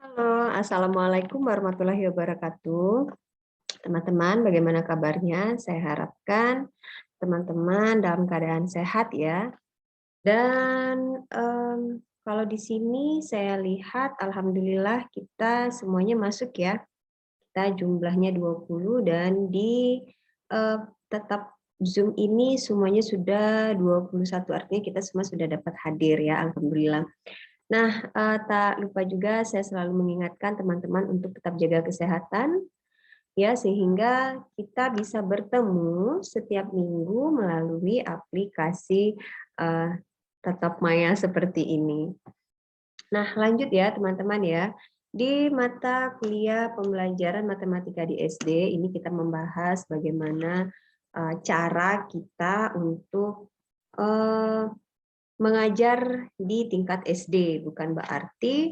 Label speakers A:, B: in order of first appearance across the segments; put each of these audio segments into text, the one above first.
A: Halo, Assalamualaikum warahmatullahi wabarakatuh. Teman-teman, bagaimana kabarnya? Saya harapkan teman-teman dalam keadaan sehat ya. Dan kalau di sini saya lihat, alhamdulillah kita semuanya masuk ya. Kita jumlahnya 20 dan di tetap Zoom ini semuanya sudah 21, artinya kita semua sudah dapat hadir ya, alhamdulillah. Nah, tak lupa juga saya selalu mengingatkan teman-teman untuk tetap jaga kesehatan, ya, sehingga kita bisa bertemu setiap minggu melalui aplikasi Tatap Maya seperti ini. Nah, lanjut ya teman-teman ya. Di mata kuliah pembelajaran matematika di SD, ini kita membahas bagaimana cara kita untuk mengajar di tingkat SD, bukan berarti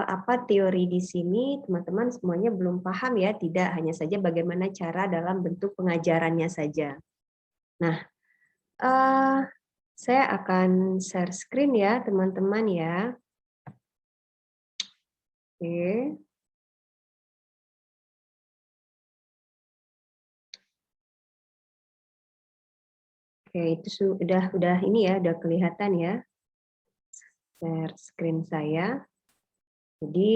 A: apa teori di sini teman-teman semuanya belum paham ya, tidak, hanya saja bagaimana cara dalam bentuk pengajarannya saja. Nah, saya akan share screen ya teman-teman ya. Oke. Oke, itu sudah ini ya, udah kelihatan ya. Share screen saya. Jadi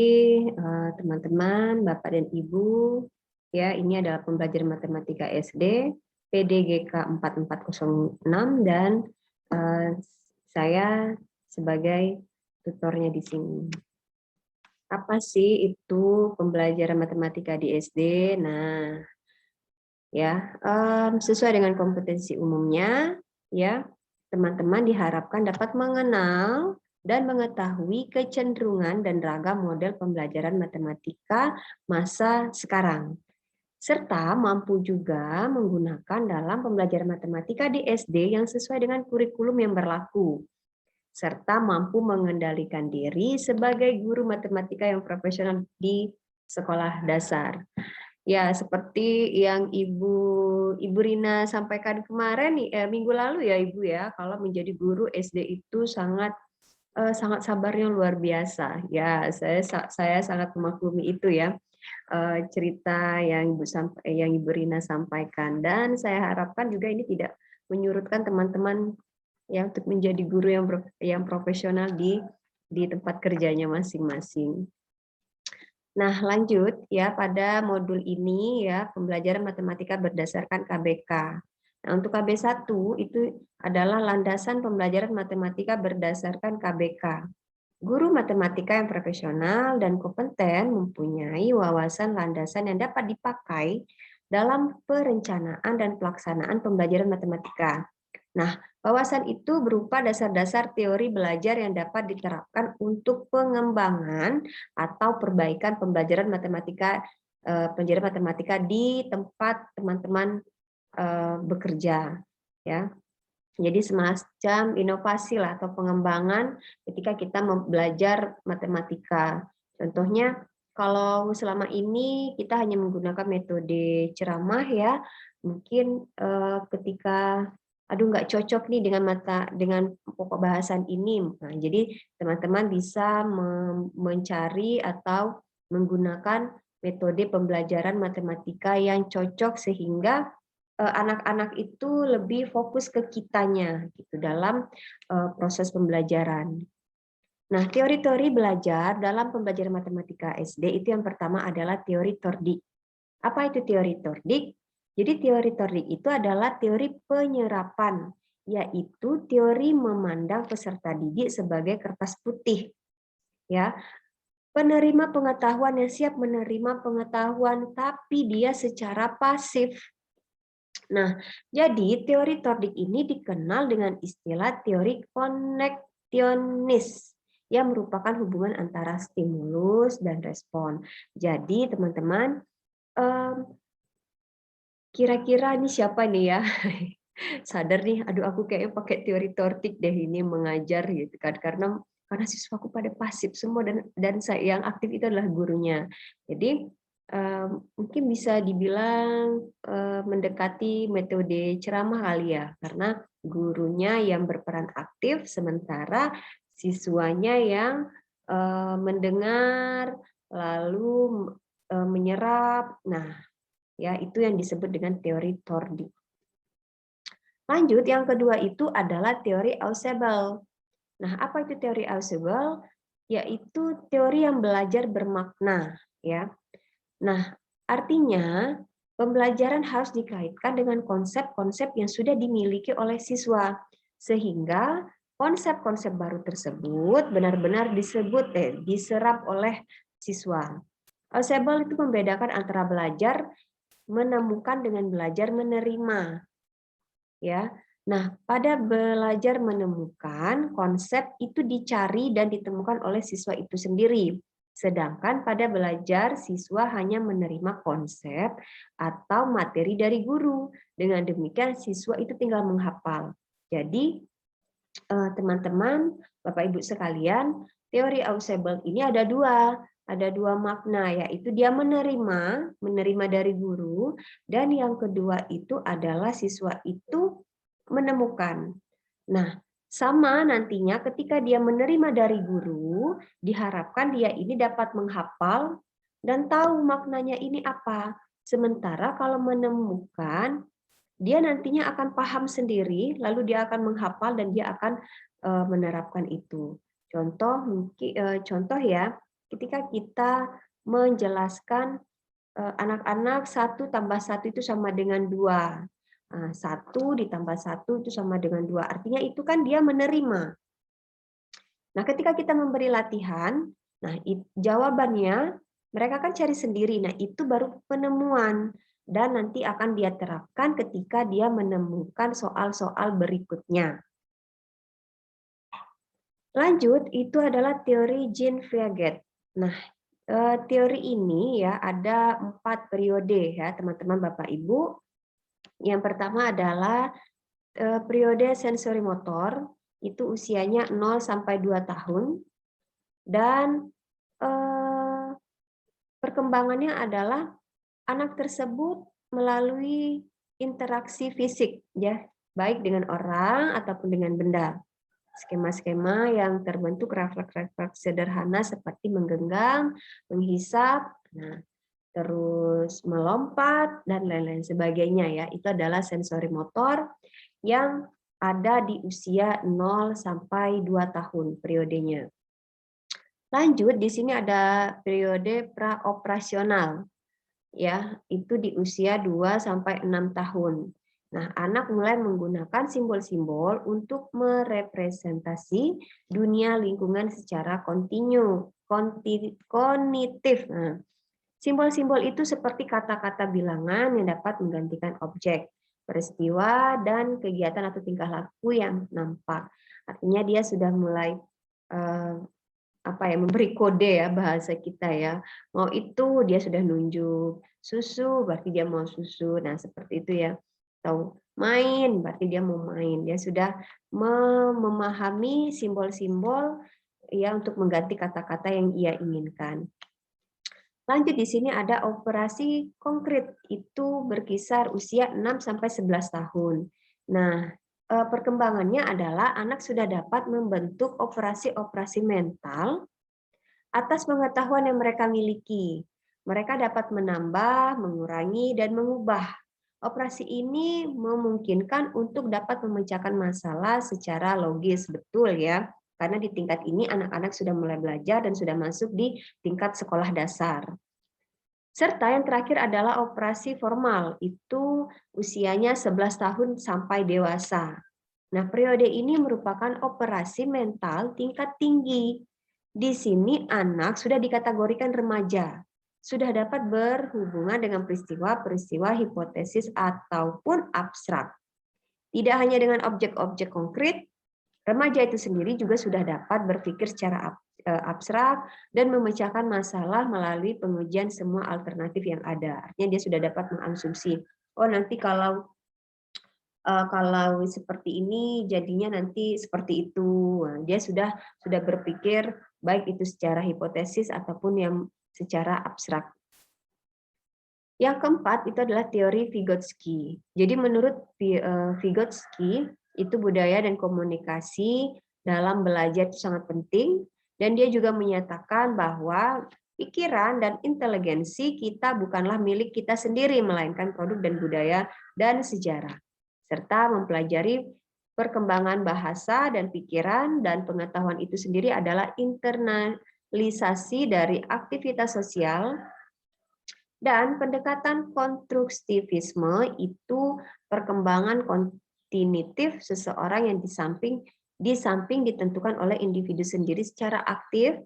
A: teman-teman, Bapak dan Ibu, ya ini adalah pembelajaran matematika SD PDGK 4406 dan saya sebagai tutornya di sini. Apa sih itu pembelajaran matematika di SD? Nah, ya sesuai dengan kompetensi umumnya, ya teman-teman diharapkan dapat mengenal dan mengetahui kecenderungan dan ragam model pembelajaran matematika masa sekarang, serta mampu juga menggunakan dalam pembelajaran matematika di SD yang sesuai dengan kurikulum yang berlaku, serta mampu mengendalikan diri sebagai guru matematika yang profesional di sekolah dasar. Ya, seperti yang Ibu Rina sampaikan kemarin, minggu lalu ya Ibu ya, kalau menjadi guru SD itu sangat sangat sabarnya luar biasa. Ya, saya sangat memaklumi itu ya, cerita yang Ibu Rina sampaikan, dan saya harapkan juga ini tidak menyurutkan teman-teman yang untuk menjadi guru yang profesional di tempat kerjanya masing-masing. Nah, lanjut ya pada modul ini ya, pembelajaran matematika berdasarkan KBK. Nah, untuk KB1 itu adalah landasan pembelajaran matematika berdasarkan KBK. Guru matematika yang profesional dan kompeten mempunyai wawasan landasan yang dapat dipakai dalam perencanaan dan pelaksanaan pembelajaran matematika. Nah, wawasan itu berupa dasar-dasar teori belajar yang dapat diterapkan untuk pengembangan atau perbaikan pembelajaran matematika di tempat teman-teman bekerja, ya. Jadi semacam inovasi lah atau pengembangan ketika kita belajar matematika. Contohnya kalau selama ini kita hanya menggunakan metode ceramah ya, mungkin ketika aduh nggak cocok nih dengan pokok bahasan ini. Nah, jadi teman-teman bisa mencari atau menggunakan metode pembelajaran matematika yang cocok sehingga anak-anak itu lebih fokus ke kitanya gitu dalam proses pembelajaran. Nah, teori-teori belajar dalam pembelajaran matematika SD itu yang pertama adalah teori Tordik. Apa itu teori Tordik? Jadi teori Tordik itu adalah teori penyerapan, yaitu teori memandang peserta didik sebagai kertas putih. Ya, penerima pengetahuan yang siap menerima pengetahuan, tapi dia secara pasif. Nah, jadi teori Tordik ini dikenal dengan istilah teori koneksionis yang merupakan hubungan antara stimulus dan respon. Jadi teman-teman, kira-kira ini siapa nih ya? Sadar nih, aduh aku kayaknya pakai teori Tordik deh ini mengajar gitu kan, karena siswaku pada pasif semua dan saya yang aktif itu adalah gurunya. Jadi mungkin bisa dibilang mendekati metode ceramah kali ya, karena gurunya yang berperan aktif sementara siswanya yang mendengar, lalu menyerap. Nah, ya itu yang disebut dengan teori Tordi. Lanjut, yang kedua itu adalah teori Ausubel. Nah, apa itu teori Ausubel? Yaitu teori yang belajar bermakna, ya. Nah, artinya pembelajaran harus dikaitkan dengan konsep-konsep yang sudah dimiliki oleh siswa, sehingga konsep-konsep baru tersebut benar-benar diserap oleh siswa. Ausubel itu membedakan antara belajar menemukan dengan belajar menerima, ya. Nah, pada belajar menemukan, konsep itu dicari dan ditemukan oleh siswa itu sendiri. Sedangkan pada belajar, siswa hanya menerima konsep atau materi dari guru. Dengan demikian, siswa itu tinggal menghafal. Jadi, teman-teman, Bapak Ibu sekalian, teori Ausubel ini ada dua makna, yaitu dia menerima dari guru, dan yang kedua itu adalah siswa itu menemukan. Nah, sama nantinya ketika dia menerima dari guru, diharapkan dia ini dapat menghafal dan tahu maknanya ini apa. Sementara kalau menemukan, dia nantinya akan paham sendiri, lalu dia akan menghafal dan dia akan menerapkan itu. Contoh ya, ketika kita menjelaskan anak-anak 1 tambah 1 itu sama dengan 2. 1 ditambah 1 itu sama dengan 2. Artinya itu kan dia menerima. Nah, ketika kita memberi latihan, nah jawabannya mereka kan cari sendiri. Nah, itu baru penemuan dan nanti akan dia terapkan ketika dia menemukan soal-soal berikutnya. Lanjut, itu adalah teori Jean Piaget. Nah, teori ini ya ada 4 periode ya, teman-teman Bapak Ibu. Yang pertama adalah periode sensori motor, itu usianya 0 sampai 2 tahun, dan perkembangannya adalah anak tersebut melalui interaksi fisik, ya, baik dengan orang ataupun dengan benda. Skema-skema yang terbentuk refleks-refleks sederhana seperti menggenggam, menghisap, nah, terus melompat, dan lain-lain sebagainya ya. Itu adalah sensori motor yang ada di usia 0 sampai 2 tahun periodenya. Lanjut, di sini ada periode praoperasional. Ya, itu di usia 2 sampai 6 tahun. Nah, anak mulai menggunakan simbol-simbol untuk merepresentasi dunia lingkungan secara kognitif. Nah, simbol-simbol itu seperti kata-kata bilangan yang dapat menggantikan objek, peristiwa, dan kegiatan atau tingkah laku yang nampak. Artinya dia sudah mulai memberi kode ya, bahasa kita ya. Mau itu dia sudah nunjuk, susu berarti dia mau susu. Nah, seperti itu ya. Atau main berarti dia mau main. Dia sudah memahami simbol-simbol ya untuk mengganti kata-kata yang ia inginkan. Lanjut, di sini ada operasi konkret, itu berkisar usia 6 sampai 11 tahun. Nah, perkembangannya adalah anak sudah dapat membentuk operasi-operasi mental atas pengetahuan yang mereka miliki. Mereka dapat menambah, mengurangi, dan mengubah. Operasi ini memungkinkan untuk dapat memecahkan masalah secara logis, betul ya. Karena di tingkat ini anak-anak sudah mulai belajar dan sudah masuk di tingkat sekolah dasar. Serta yang terakhir adalah operasi formal, itu usianya 11 tahun sampai dewasa. Nah, periode ini merupakan operasi mental tingkat tinggi. Di sini anak sudah dikategorikan remaja, sudah dapat berhubungan dengan peristiwa-peristiwa hipotesis ataupun abstrak. Tidak hanya dengan objek-objek konkret, remaja itu sendiri juga sudah dapat berpikir secara abstrak dan memecahkan masalah melalui pengujian semua alternatif yang ada. Artinya dia sudah dapat mengasumsi, oh nanti kalau seperti ini jadinya nanti seperti itu. Nah, dia sudah berpikir baik itu secara hipotesis ataupun yang secara abstrak. Yang keempat itu adalah teori Vygotsky. Jadi menurut Vygotsky, itu budaya dan komunikasi dalam belajar itu sangat penting, Dan dia juga menyatakan bahwa pikiran dan inteligensi kita bukanlah milik kita sendiri, melainkan produk dan budaya dan sejarah. Serta mempelajari perkembangan bahasa dan pikiran dan pengetahuan itu sendiri adalah internalisasi dari aktivitas sosial. Dan pendekatan konstruktivisme itu perkembangan kognitif seseorang yang di samping ditentukan oleh individu sendiri secara aktif,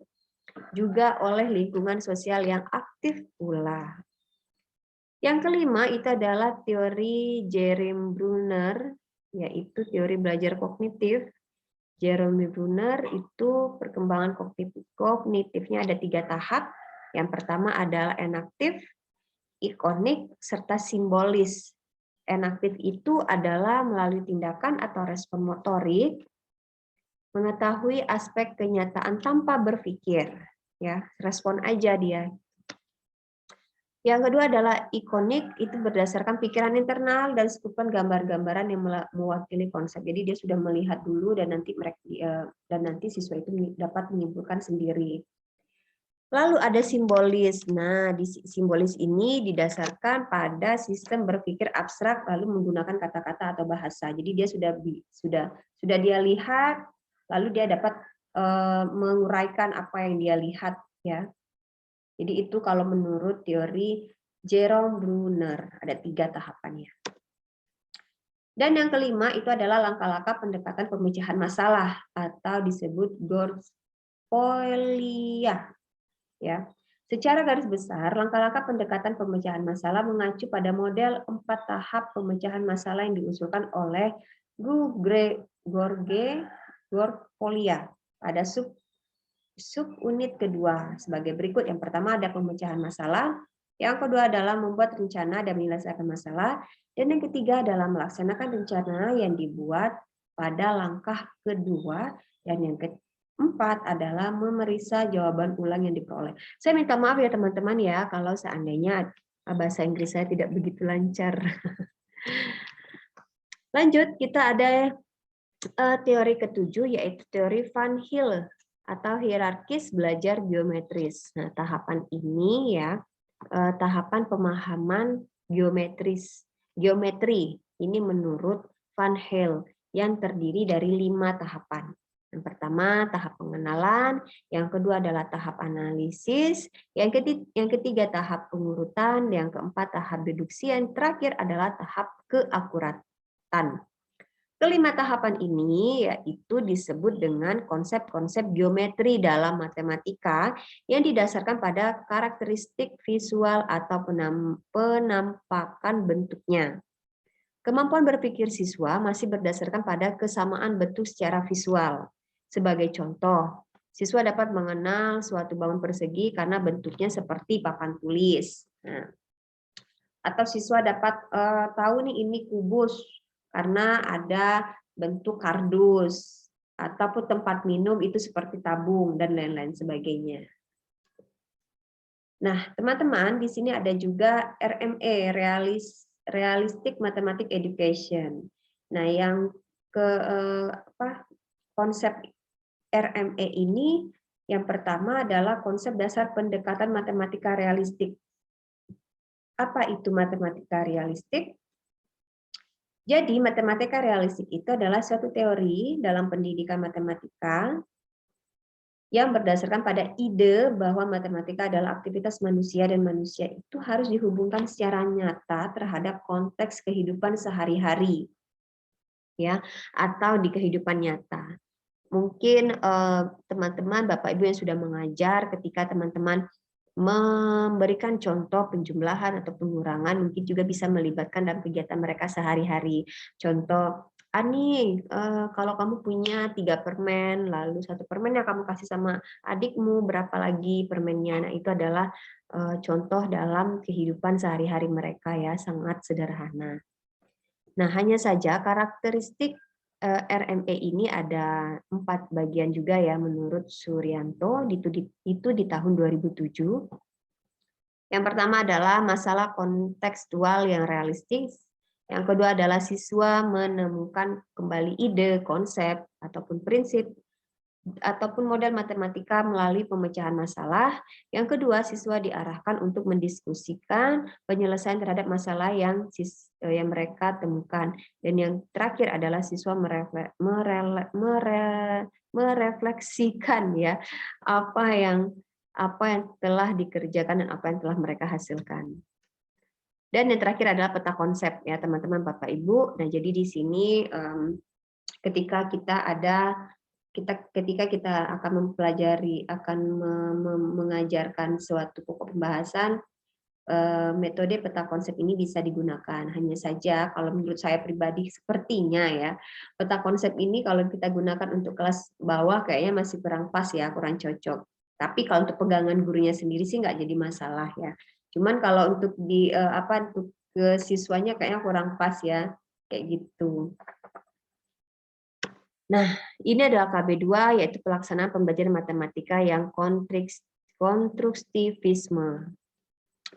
A: juga oleh lingkungan sosial yang aktif pula. Yang kelima itu adalah teori Jerome Bruner, yaitu teori belajar kognitif. Jerome Bruner itu perkembangan kognitifnya ada 3 tahap. Yang pertama adalah enaktif, ikonik, serta simbolis. Enaktif itu adalah melalui tindakan atau respon motorik, mengetahui aspek kenyataan tanpa berpikir, ya, respon aja dia. Yang kedua adalah ikonik, itu berdasarkan pikiran internal dan sekupan gambar-gambaran yang mewakili konsep. Jadi dia sudah melihat dulu dan nanti siswa itu dapat menyimpulkan sendiri. Lalu ada simbolis. Nah, di simbolis ini didasarkan pada sistem berpikir abstrak lalu menggunakan kata-kata atau bahasa. Jadi dia sudah dia lihat, lalu dia dapat menguraikan apa yang dia lihat, ya. Jadi itu kalau menurut teori Jerome Bruner, ada 3 tahapannya. Dan yang kelima itu adalah langkah-langkah pendekatan pemecahan masalah atau disebut Gorspolia. Ya, secara garis besar, langkah-langkah pendekatan pemecahan masalah mengacu pada model 4 tahap pemecahan masalah yang diusulkan oleh George Gorspolia pada subunit kedua sebagai berikut. Yang pertama ada pemecahan masalah, yang kedua adalah membuat rencana dan menyelesaikan masalah, dan yang ketiga adalah melaksanakan rencana yang dibuat pada langkah kedua, dan yang keempat adalah memeriksa jawaban ulang yang diperoleh. Saya minta maaf ya teman-teman ya kalau seandainya bahasa Inggris saya tidak begitu lancar. Lanjut, kita ada teori ketujuh yaitu teori Van Hill atau hierarkis belajar geometris. Nah, tahapan ini ya tahapan pemahaman geometri ini menurut Van Hill yang terdiri dari 5 tahapan. Yang pertama tahap pengenalan, yang kedua adalah tahap analisis, yang ketiga tahap pengurutan, yang keempat tahap deduksi, yang terakhir adalah tahap keakuratan. Kelima tahapan ini yaitu disebut dengan konsep-konsep geometri dalam matematika yang didasarkan pada karakteristik visual atau penampakan bentuknya. Kemampuan berpikir siswa masih berdasarkan pada kesamaan bentuk secara visual. Sebagai contoh, siswa dapat mengenal suatu bangun persegi karena bentuknya seperti papan tulis. Nah, atau siswa dapat tahu nih ini kubus karena ada bentuk kardus, ataupun tempat minum itu seperti tabung dan lain-lain sebagainya. Nah, teman-teman, di sini ada juga RME, Realistic Mathematics Education. Nah, yang konsep RME ini yang pertama adalah konsep dasar pendekatan matematika realistik. Apa itu matematika realistik? Jadi, matematika realistik itu adalah suatu teori dalam pendidikan matematika yang berdasarkan pada ide bahwa matematika adalah aktivitas manusia dan manusia itu harus dihubungkan secara nyata terhadap konteks kehidupan sehari-hari, ya, atau di kehidupan nyata. Mungkin teman-teman, Bapak Ibu yang sudah mengajar, ketika teman-teman memberikan contoh penjumlahan atau pengurangan, mungkin juga bisa melibatkan dalam kegiatan mereka sehari-hari. Contoh, Ani, kalau kamu punya 3 permen, lalu 1 permen yang kamu kasih sama adikmu, berapa lagi permennya? Nah, itu adalah contoh dalam kehidupan sehari-hari mereka ya, sangat sederhana. Nah, hanya saja karakteristik RME ini ada 4 bagian juga ya menurut Suryanto, itu di tahun 2007. Yang pertama adalah masalah kontekstual yang realistis. Yang kedua adalah siswa menemukan kembali ide, konsep, ataupun prinsip ataupun model matematika melalui pemecahan masalah. Yang kedua, siswa diarahkan untuk mendiskusikan penyelesaian terhadap masalah yang mereka temukan. Dan yang terakhir adalah siswa merefleksikan ya apa yang telah dikerjakan dan apa yang telah mereka hasilkan. Dan yang terakhir adalah peta konsep ya teman-teman Bapak Ibu. Nah, jadi di sini ketika kita akan mempelajari, akan mengajarkan suatu pokok pembahasan, metode peta konsep ini bisa digunakan. Hanya saja kalau menurut saya pribadi sepertinya ya, peta konsep ini kalau kita gunakan untuk kelas bawah kayaknya masih kurang pas ya, kurang cocok. Tapi kalau untuk pegangan gurunya sendiri sih nggak jadi masalah ya. Cuman kalau untuk untuk ke siswanya kayaknya kurang pas ya, kayak gitu. Nah, ini adalah KB2, yaitu pelaksanaan pembelajaran matematika yang konstruktivisme.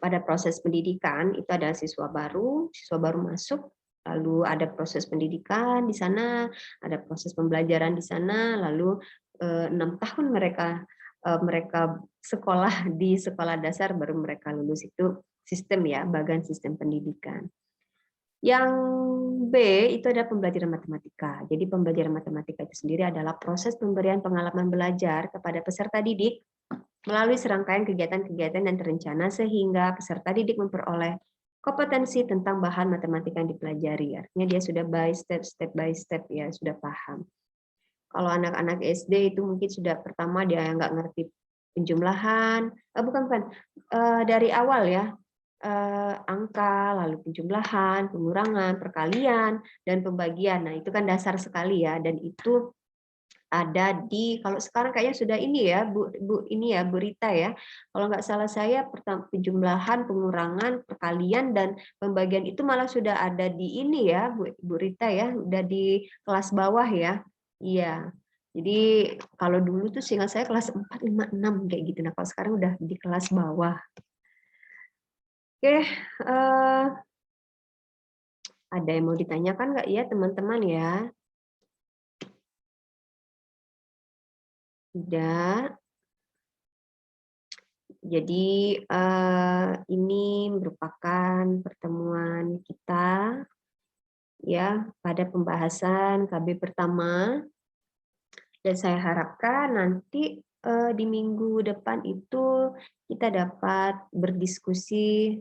A: Pada proses pendidikan, itu adalah siswa baru masuk, lalu ada proses pendidikan di sana, ada proses pembelajaran di sana, lalu 6 tahun mereka sekolah di sekolah dasar, baru mereka lulus. Itu sistem ya, bagian sistem pendidikan. Yang B itu adalah pembelajaran matematika. Jadi pembelajaran matematika itu sendiri adalah proses pemberian pengalaman belajar kepada peserta didik melalui serangkaian kegiatan-kegiatan yang terencana sehingga peserta didik memperoleh kompetensi tentang bahan matematika yang dipelajari. Artinya dia sudah step by step ya, sudah paham. Kalau anak-anak SD itu mungkin sudah pertama dia nggak ngerti penjumlahan, dari awal ya, angka, lalu penjumlahan, pengurangan, perkalian, dan pembagian. Nah, itu kan dasar sekali ya, dan itu ada di, kalau sekarang kayaknya sudah ini ya, Bu Rita ya. Kalau nggak salah saya penjumlahan, pengurangan, perkalian, dan pembagian itu malah sudah ada di ini ya, Bu Rita ya, udah di kelas bawah ya. Iya. Jadi kalau dulu tuh seingat saya kelas 4, 5, 6 kayak gitu. Nah, kalau sekarang udah di kelas bawah. Oke, ada yang mau ditanyakan nggak ya teman-teman ya? Tidak. Jadi ini merupakan pertemuan kita ya pada pembahasan KB pertama, dan saya harapkan nanti di minggu depan itu kita dapat berdiskusi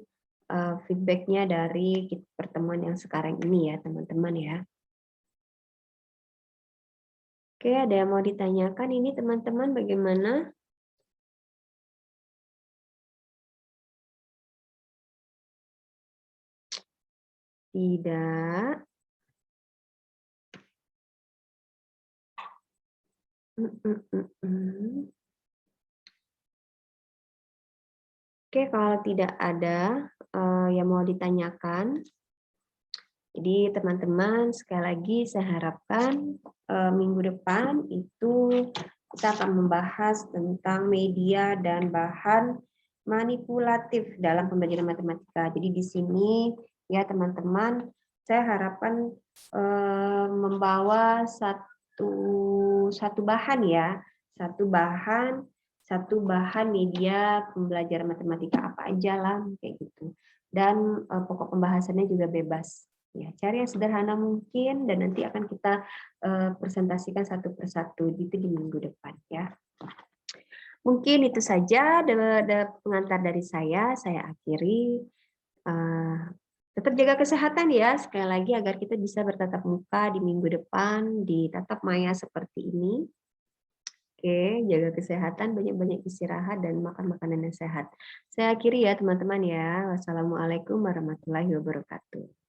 A: feedbacknya dari pertemuan yang sekarang ini ya teman-teman ya. Oke, ada yang mau ditanyakan ini teman-teman bagaimana? Tidak. Oke, kalau tidak ada yang mau ditanyakan, jadi teman-teman sekali lagi saya harapkan minggu depan itu kita akan membahas tentang media dan bahan manipulatif dalam pembelajaran matematika. Jadi di sini ya teman-teman, saya harapkan membawa satu bahan ya, satu bahan media pembelajaran matematika apa aja lah kayak gitu. Dan pokok pembahasannya juga bebas. Ya, cari yang sederhana mungkin dan nanti akan kita presentasikan satu persatu itu di minggu depan ya. Mungkin itu saja pengantar dari saya akhiri. Tetap jaga kesehatan ya sekali lagi agar kita bisa bertatap muka di minggu depan di tatap maya seperti ini. Oke, jaga kesehatan, banyak-banyak istirahat dan makan makanan yang sehat. Saya akhiri ya teman-teman ya. Wassalamualaikum warahmatullahi wabarakatuh.